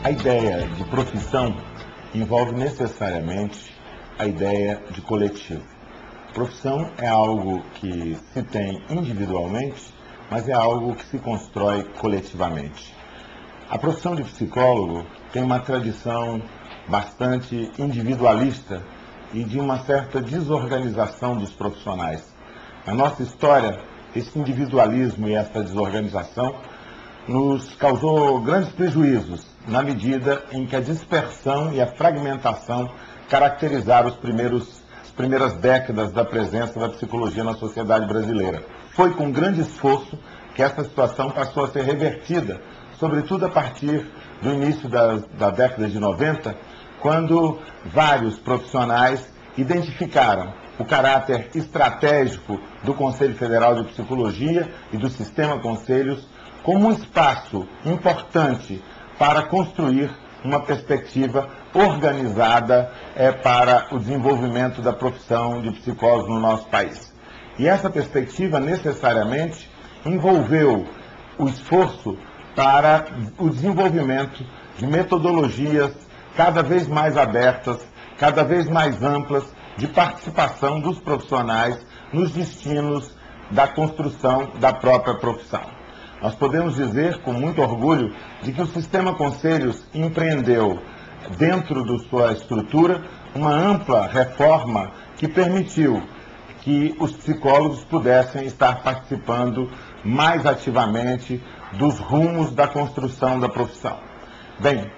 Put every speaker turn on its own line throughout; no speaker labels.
A ideia de profissão envolve necessariamente a ideia de coletivo. Profissão é algo que se tem individualmente, mas é algo que se constrói coletivamente. A profissão de psicólogo tem uma tradição bastante individualista e de uma certa desorganização dos profissionais. Na nossa história, esse individualismo e essa desorganização nos causou grandes prejuízos, na medida em que a dispersão e a fragmentação caracterizaram as primeiras décadas da presença da psicologia na sociedade brasileira. Foi com grande esforço que essa situação passou a ser revertida, sobretudo a partir do início da década de 90, quando vários profissionais identificaram o caráter estratégico do Conselho Federal de Psicologia e do Sistema Conselhos como um espaço importante para construir uma perspectiva organizada para o desenvolvimento da profissão de psicólogos no nosso país. E essa perspectiva necessariamente envolveu o esforço para o desenvolvimento de metodologias cada vez mais abertas, cada vez mais amplas, de participação dos profissionais nos destinos da construção da própria profissão. Nós podemos dizer com muito orgulho de que o Sistema Conselhos empreendeu, dentro de sua estrutura, uma ampla reforma que permitiu que os psicólogos pudessem estar participando mais ativamente dos rumos da construção da profissão. Bem,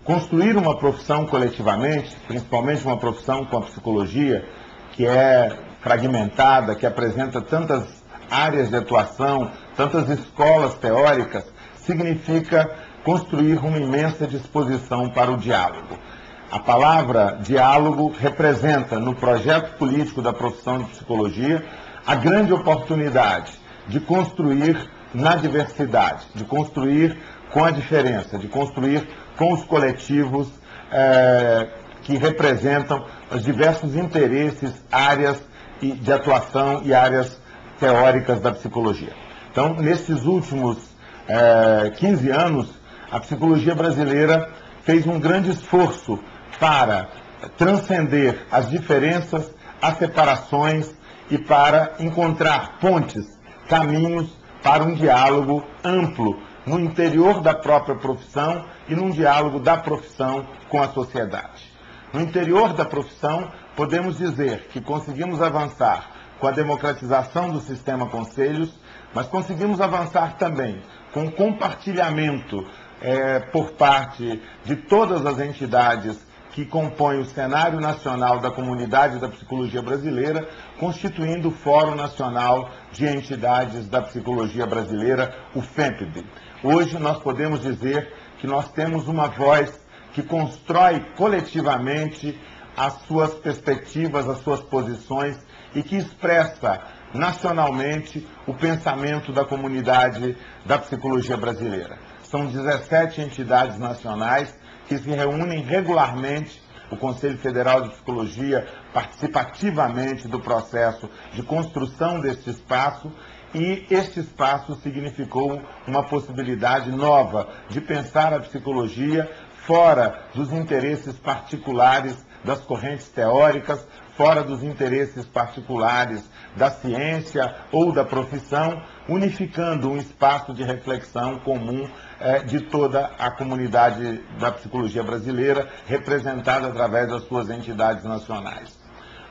construir uma profissão coletivamente, principalmente uma profissão com a psicologia, que é fragmentada, que apresenta tantas áreas de atuação, tantas escolas teóricas, significa construir uma imensa disposição para o diálogo. A palavra diálogo representa, no projeto político da profissão de psicologia, a grande oportunidade de construir na diversidade, de construir com a diferença, de construir com os coletivos que representam os diversos interesses, áreas de atuação e áreas teóricas da psicologia. Então, nesses últimos 15 anos, a psicologia brasileira fez um grande esforço para transcender as diferenças, as separações e para encontrar pontes, caminhos para um diálogo amplo no interior da própria profissão e num diálogo da profissão com a sociedade. No interior da profissão, podemos dizer que conseguimos avançar com a democratização do Sistema Conselhos, mas conseguimos avançar também com o compartilhamento por parte de todas as entidades que compõem o cenário nacional da comunidade da psicologia brasileira, constituindo o Fórum Nacional de Entidades da Psicologia Brasileira, o FEMPB. Hoje nós podemos dizer que nós temos uma voz que constrói coletivamente as suas perspectivas, as suas posições e que expressa nacionalmente o pensamento da comunidade da psicologia brasileira. São 17 entidades nacionais que se reúnem regularmente. O Conselho Federal de Psicologia participa ativamente do processo de construção deste espaço, e este espaço significou uma possibilidade nova de pensar a psicologia fora dos interesses particulares das correntes teóricas, fora dos interesses particulares da ciência ou da profissão, unificando um espaço de reflexão comum de toda a comunidade da psicologia brasileira, representada através das suas entidades nacionais.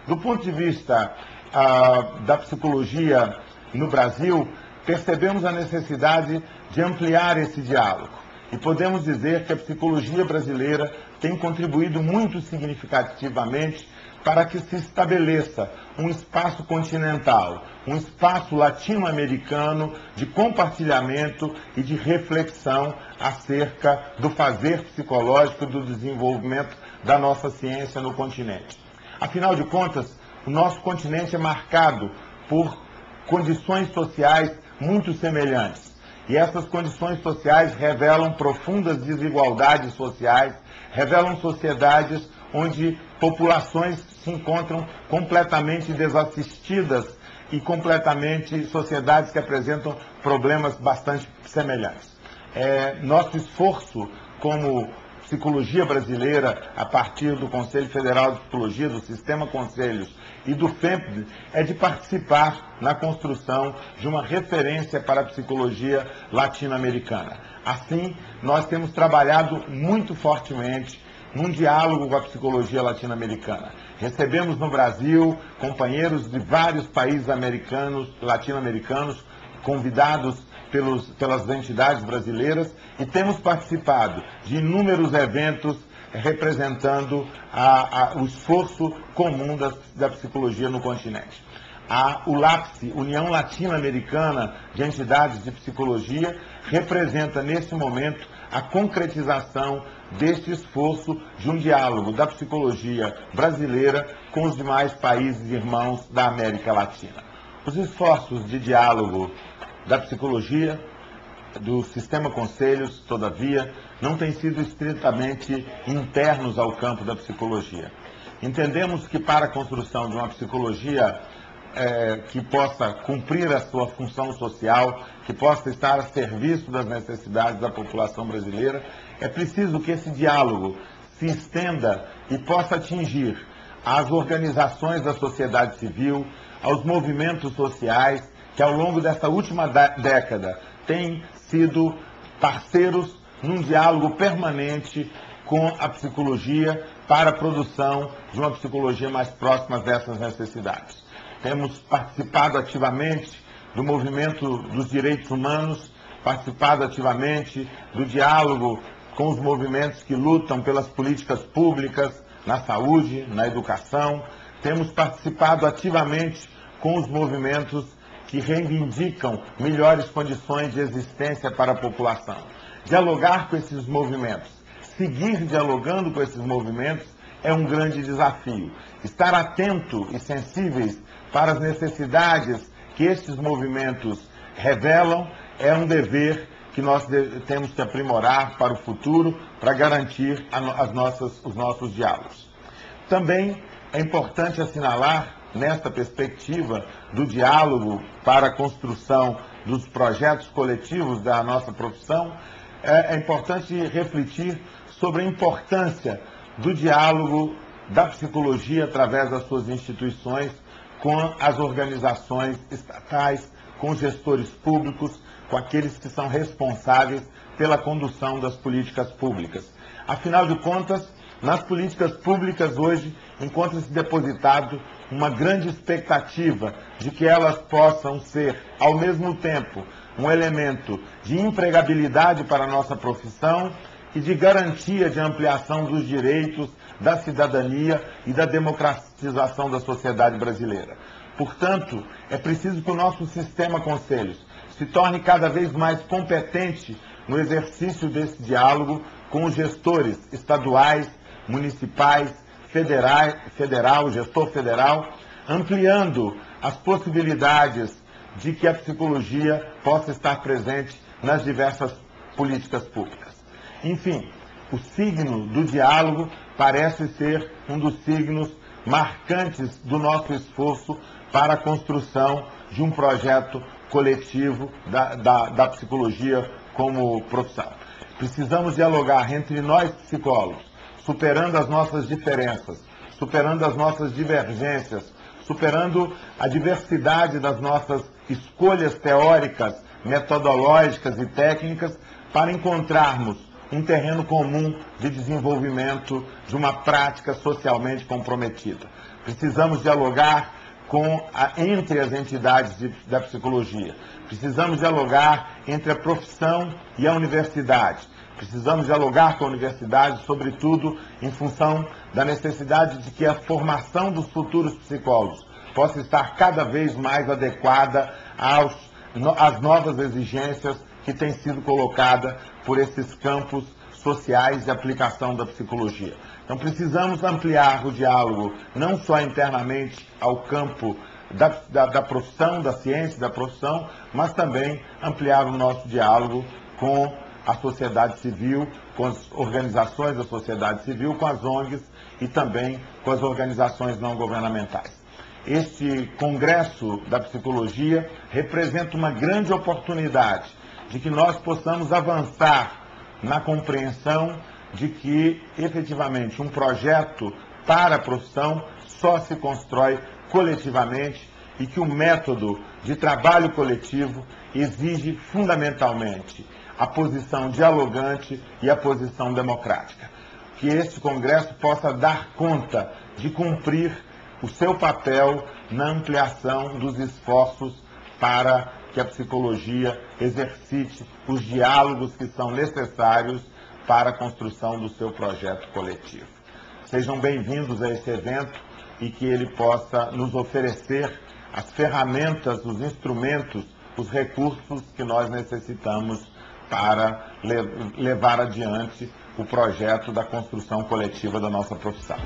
Do ponto de vista da psicologia no Brasil, percebemos a necessidade de ampliar esse diálogo. E podemos dizer que a psicologia brasileira tem contribuído muito significativamente para que se estabeleça um espaço continental, um espaço latino-americano de compartilhamento e de reflexão acerca do fazer psicológico e do desenvolvimento da nossa ciência no continente. Afinal de contas, o nosso continente é marcado por condições sociais muito semelhantes. E essas condições sociais revelam profundas desigualdades sociais, revelam sociedades onde populações se encontram completamente desassistidas e completamente sociedades que apresentam problemas bastante semelhantes. Nosso esforço como psicologia brasileira, a partir do Conselho Federal de Psicologia, do Sistema Conselhos e do FEMPD, é de participar na construção de uma referência para a psicologia latino-americana. Assim, nós temos trabalhado muito fortemente num diálogo com a psicologia latino-americana. Recebemos no Brasil companheiros de vários países latino-americanos, convidados pelas entidades brasileiras, e temos participado de inúmeros eventos representando o esforço comum da psicologia no continente. A ULAPSE, União Latino-Americana de Entidades de Psicologia, representa nesse momento a concretização deste esforço de um diálogo da psicologia brasileira com os demais países irmãos da América Latina. Os esforços de diálogo da psicologia, do Sistema Conselhos, todavia, não têm sido estritamente internos ao campo da psicologia. Entendemos que para a construção de uma psicologia que possa cumprir a sua função social, que possa estar a serviço das necessidades da população brasileira, é preciso que esse diálogo se estenda e possa atingir as organizações da sociedade civil, aos movimentos sociais, que ao longo dessa última década têm sido parceiros num diálogo permanente com a psicologia para a produção de uma psicologia mais próxima dessas necessidades. Temos participado ativamente do movimento dos direitos humanos, participado ativamente do diálogo com os movimentos que lutam pelas políticas públicas, na saúde, na educação. Temos participado ativamente com os movimentos que reivindicam melhores condições de existência para a população. Dialogar com esses movimentos, seguir dialogando com esses movimentos é um grande desafio. Estar atento e sensíveis para as necessidades que esses movimentos revelam é um dever que nós temos que aprimorar para o futuro, para garantir os nossos diálogos. Também é importante assinalar, nesta perspectiva do diálogo para a construção dos projetos coletivos da nossa profissão, é importante refletir sobre a importância do diálogo da psicologia através das suas instituições com as organizações estatais, com os gestores públicos, com aqueles que são responsáveis pela condução das políticas públicas. Afinal de contas, nas políticas públicas hoje encontra-se depositado uma grande expectativa de que elas possam ser, ao mesmo tempo, um elemento de empregabilidade para a nossa profissão e de garantia de ampliação dos direitos da cidadania e da democratização da sociedade brasileira. Portanto, é preciso que o nosso sistema Conselhos se torne cada vez mais competente no exercício desse diálogo com os gestores estaduais, municipais, federal, gestor federal, ampliando as possibilidades de que a psicologia possa estar presente nas diversas políticas públicas. Enfim, o signo do diálogo parece ser um dos signos marcantes do nosso esforço para a construção de um projeto coletivo da psicologia como profissão. Precisamos dialogar entre nós psicólogos, superando as nossas diferenças, superando as nossas divergências, superando a diversidade das nossas escolhas teóricas, metodológicas e técnicas, para encontrarmos um terreno comum de desenvolvimento de uma prática socialmente comprometida. Precisamos dialogar entre as entidades da psicologia. Precisamos dialogar entre a profissão e a universidade. Precisamos dialogar com a universidade, sobretudo em função da necessidade de que a formação dos futuros psicólogos possa estar cada vez mais adequada às novas exigências que têm sido colocadas por esses campos sociais de aplicação da psicologia. Então precisamos ampliar o diálogo, não só internamente ao campo da profissão, da ciência, da profissão, mas também ampliar o nosso diálogo com a sociedade civil, com as organizações da sociedade civil, com as ONGs e também com as organizações não governamentais. Este Congresso da Psicologia representa uma grande oportunidade de que nós possamos avançar na compreensão de que, efetivamente, um projeto para a profissão só se constrói coletivamente e que o método de trabalho coletivo exige fundamentalmente a posição dialogante e a posição democrática. Que este Congresso possa dar conta de cumprir o seu papel na ampliação dos esforços para que a psicologia exercite os diálogos que são necessários para a construção do seu projeto coletivo. Sejam bem-vindos a esse evento e que ele possa nos oferecer as ferramentas, os instrumentos, os recursos que nós necessitamos para levar adiante o projeto da construção coletiva da nossa profissão.